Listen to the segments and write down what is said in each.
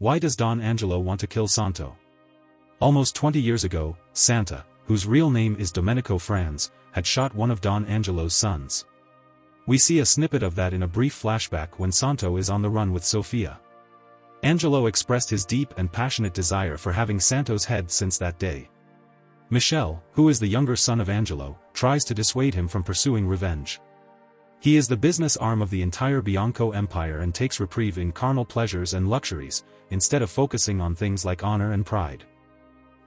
Why does Don Angelo want to kill Santo? Almost 20 years ago, Santa, whose real name is Domenico Franz, had shot one of Don Angelo's sons. We see a snippet of that in a brief flashback when Santo is on the run with Sofia. Angelo expressed his deep and passionate desire for having Santo's head since that day. Michel, who is the younger son of Angelo, tries to dissuade him from pursuing revenge. He is the business arm of the entire Bianco Empire and takes reprieve in carnal pleasures and luxuries, instead of focusing on things like honor and pride.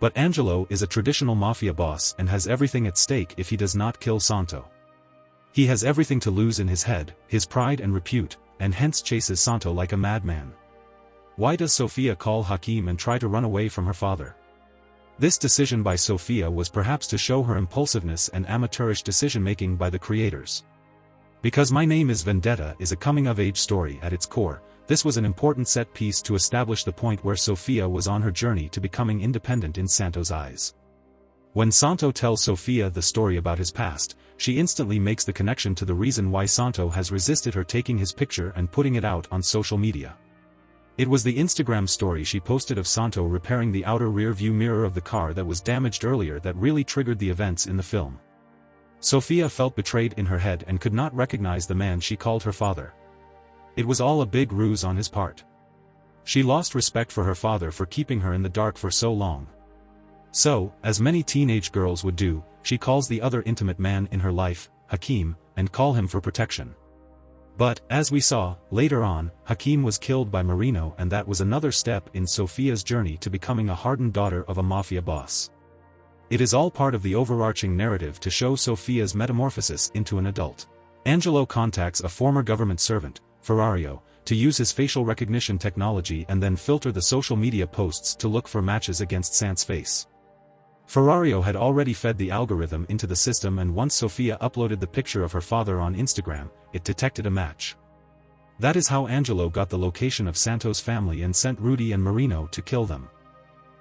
But Angelo is a traditional mafia boss and has everything at stake if he does not kill Santo. He has everything to lose in his head, his pride and repute, and hence chases Santo like a madman. Why does Sofia call Hakim and try to run away from her father? This decision by Sofia was perhaps to show her impulsiveness and amateurish decision-making by the creators. Because My Name is Vendetta is a coming-of-age story at its core, this was an important set piece to establish the point where Sofia was on her journey to becoming independent in Santo's eyes. When Santo tells Sofia the story about his past, she instantly makes the connection to the reason why Santo has resisted her taking his picture and putting it out on social media. It was the Instagram story she posted of Santo repairing the outer rear-view mirror of the car that was damaged earlier that really triggered the events in the film. Sofia felt betrayed in her head and could not recognize the man she called her father. It was all a big ruse on his part. She lost respect for her father for keeping her in the dark for so long. So, as many teenage girls would do, she calls the other intimate man in her life, Hakim, and call him for protection. But, as we saw, later on, Hakim was killed by Marino, and that was another step in Sofia's journey to becoming a hardened daughter of a mafia boss. It is all part of the overarching narrative to show Sofia's metamorphosis into an adult. Angelo contacts a former government servant, Ferrario, to use his facial recognition technology and then filter the social media posts to look for matches against Santo's face. Ferrario had already fed the algorithm into the system, and once Sofia uploaded the picture of her father on Instagram, it detected a match. That is how Angelo got the location of Santo's family and sent Rudy and Marino to kill them.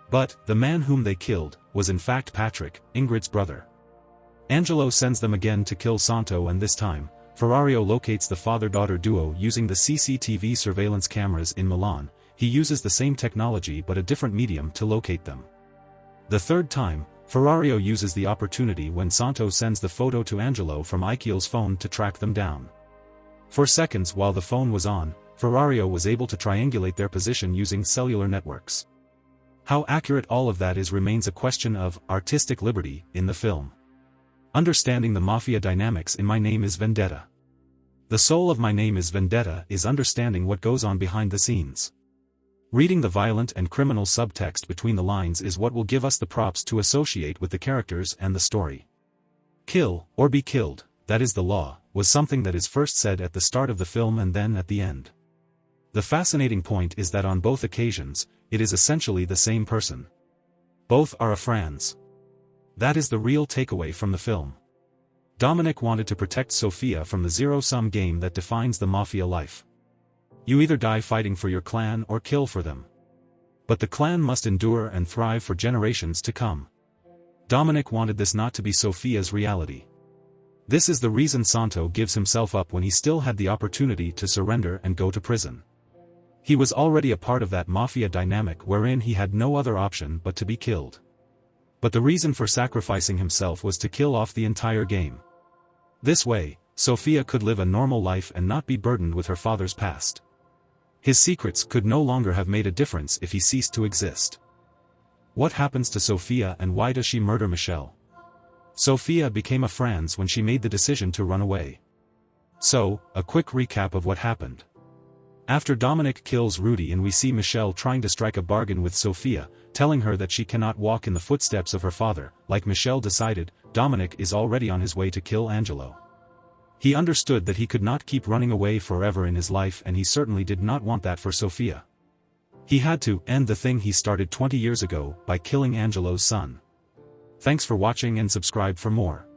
But, the man whom they killed, was in fact Patrick, Ingrid's brother. Angelo sends them again to kill Santo, and this time, Ferrario locates the father-daughter duo using the CCTV surveillance cameras in Milan. He uses the same technology but a different medium to locate them. The third time, Ferrario uses the opportunity when Santo sends the photo to Angelo from Ichiel's phone to track them down. For seconds while the phone was on, Ferrario was able to triangulate their position using cellular networks. How accurate all of that is remains a question of artistic liberty in the film. Understanding the mafia dynamics in My Name is Vendetta. The soul of My Name is Vendetta is understanding what goes on behind the scenes. Reading the violent and criminal subtext between the lines is what will give us the props to associate with the characters and the story. Kill, or be killed, that is the law, was something that is first said at the start of the film and then at the end. The fascinating point is that on both occasions, it is essentially the same person. Both are a Franz. That is the real takeaway from the film. Dominic wanted to protect Sofia from the zero-sum game that defines the mafia life. You either die fighting for your clan or kill for them. But the clan must endure and thrive for generations to come. Dominic wanted this not to be Sofia's reality. This is the reason Santo gives himself up when he still had the opportunity to surrender and go to prison. He was already a part of that mafia dynamic wherein he had no other option but to be killed. But the reason for sacrificing himself was to kill off the entire game. This way, Sofia could live a normal life and not be burdened with her father's past. His secrets could no longer have made a difference if he ceased to exist. What happens to Sofia and why does she murder Michel? Sofia became a Franz when she made the decision to run away. So, a quick recap of what happened. After Dominic kills Rudy and we see Michel trying to strike a bargain with Sofia, telling her that she cannot walk in the footsteps of her father, like Michel decided, Dominic is already on his way to kill Angelo. He understood that he could not keep running away forever in his life, and he certainly did not want that for Sofia. He had to end the thing he started 20 years ago by killing Angelo's son. Thanks for watching and subscribe for more.